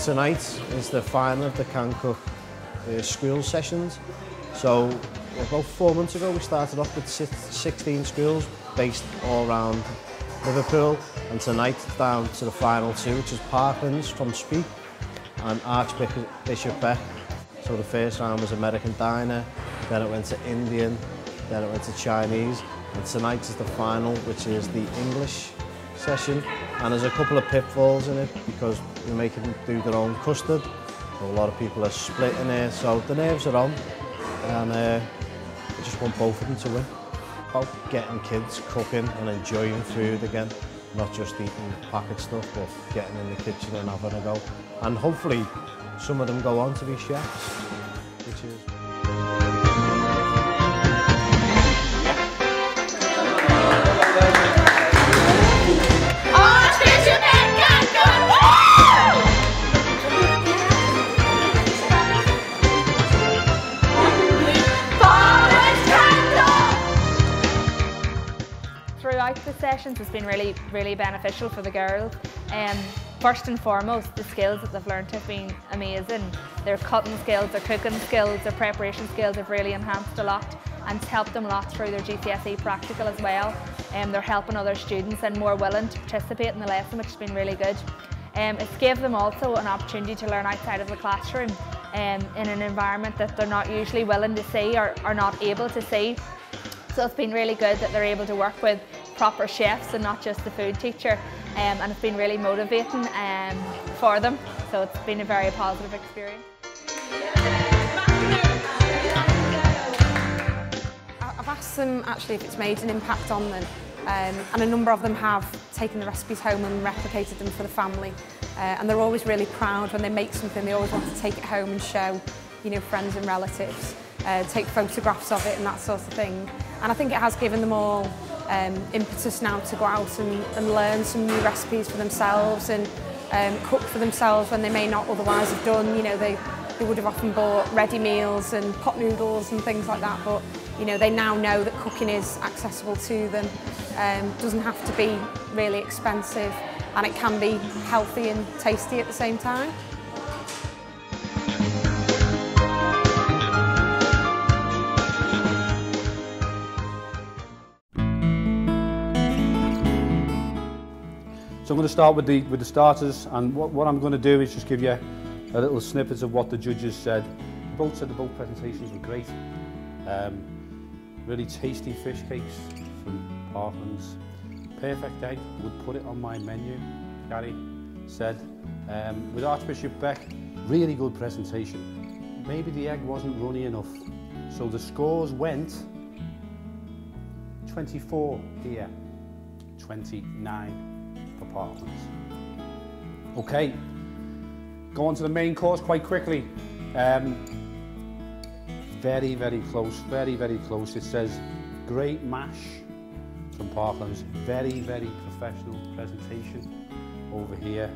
Tonight is the final of the Cancook school sessions. So about 4 months ago we started off with 16 schools based all around Liverpool, and tonight it's down to the final two, which is Parklands from Speke and Archbishop Beck. So the first round was American Diner, then it went to Indian, then it went to Chinese, and tonight is the final, which is the English session. And there's a couple of pitfalls in it because we're making them do their own custard. So a lot of people are splitting it, so the nerves are on, and I just want both of them to win. About getting kids cooking and enjoying food again, not just eating packet stuff, but getting in the kitchen and having a go. And hopefully some of them go on to be chefs, which is... Archbishop Beck, Throughout the sessions it's been really beneficial for the girls. First and foremost, the skills that they've learned have been amazing. Their cutting skills, their cooking skills, their preparation skills have really enhanced a lot, and it's helped them a lot through their GCSE practical as well. They're helping other students and more willing to participate in the lesson, which has been really good. It's gave them also an opportunity to learn outside of the classroom in an environment that they're not usually willing to see or not able to see. So it's been really good that they're able to work with proper chefs and not just the food teacher, and it's been really motivating for them. So it's been a very positive experience. I've asked them actually if it's made an impact on them, and a number of them have taken the recipes home and replicated them for the family, and they're always really proud when they make something. They always want to take it home and show, you know, friends and relatives, take photographs of it and that sort of thing. And I think it has given them all impetus now to go out and learn some new recipes for themselves and cook for themselves when they may not otherwise have done. You know, they would have often bought ready meals and pot noodles and things like that, but you know, they now know that cooking is accessible to them. Doesn't have to be really expensive, and it can be healthy and tasty at the same time. So I'm going to start with the starters, and what I'm going to do is just give you a little snippet of what the judges said. Both said the both presentations were great. Really tasty fish cakes from Parklands. Perfect egg, would put it on my menu, Gary said. With Archbishop Beck, really good presentation. Maybe the egg wasn't runny enough. So the scores went 24 here, 29 for Parklands. Okay, go on to the main course quite quickly. Very, very close, very, very close. It says great mash from Parklands. Very, very professional presentation over here.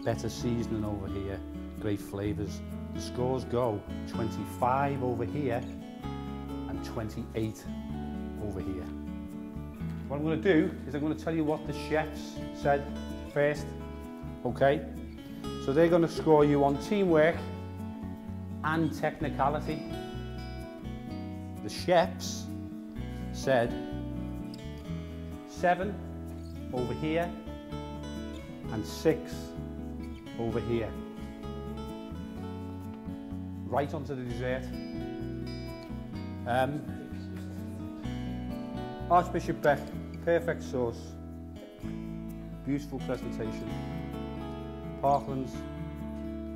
Better seasoning over here. Great flavours. The scores go 25 over here and 28 over here. What I'm going to do is I'm going to tell you what the chefs said first. Okay? So they're going to score you on teamwork and technicality. The chefs said 7 over here and 6 over here. Right onto the dessert. Archbishop Beck, perfect sauce, beautiful presentation. Parklands,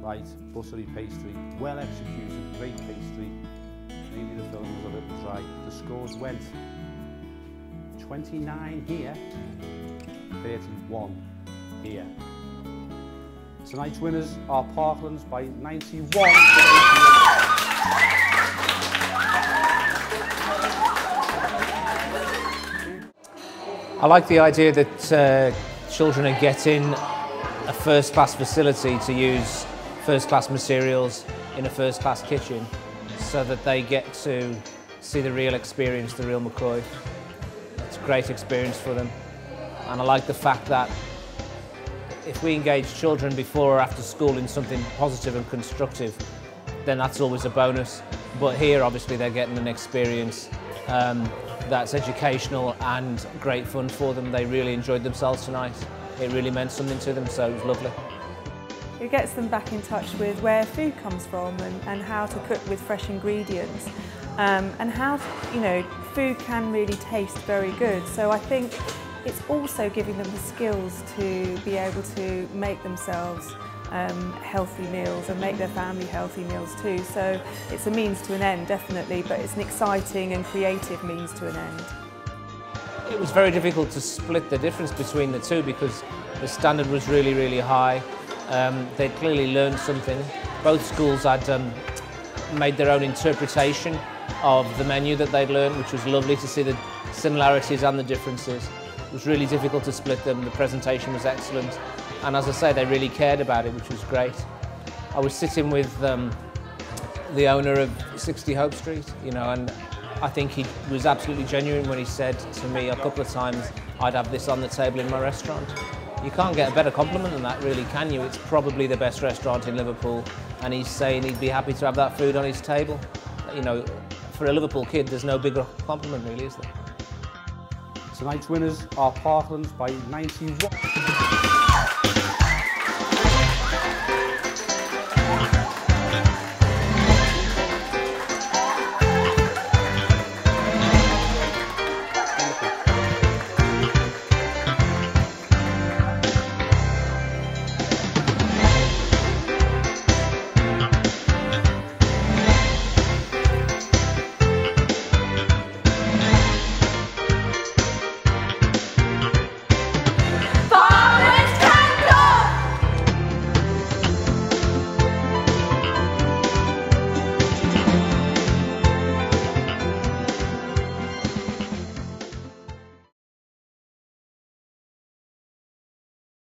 right, buttery pastry, well executed, great pastry. Maybe the film was a little dry. The scores went 29 here, 31 here. Tonight's winners are Parklands by 91 to 88. I like the idea that children are getting a first-class facility to use first-class materials in a first-class kitchen, so that they get to see the real experience, the real McCoy. It's a great experience for them. And I like the fact that if we engage children before or after school in something positive and constructive, then that's always a bonus. But here, obviously, they're getting an experience that's educational and great fun for them. They really enjoyed themselves tonight. It really meant something to them, so it was lovely. It gets them back in touch with where food comes from and how to cook with fresh ingredients, and how, you know, food can really taste very good. So I think it's also giving them the skills to be able to make themselves healthy meals and make their family healthy meals too. So it's a means to an end, definitely, but it's an exciting and creative means to an end. It was very difficult to split the difference between the two because the standard was really, really high. They'd clearly learned something. Both schools had made their own interpretation of the menu that they'd learned, which was lovely to see the similarities and the differences. It was really difficult to split them. The presentation was excellent. And as I say, they really cared about it, which was great. I was sitting with the owner of 60 Hope Street, you know, and I think he was absolutely genuine when he said to me a couple of times, I'd have this on the table in my restaurant. You can't get a better compliment than that, really, can you? It's probably the best restaurant in Liverpool, and he's saying he'd be happy to have that food on his table. You know, for a Liverpool kid, there's no bigger compliment, really, is there? Tonight's winners are Parklands by 91.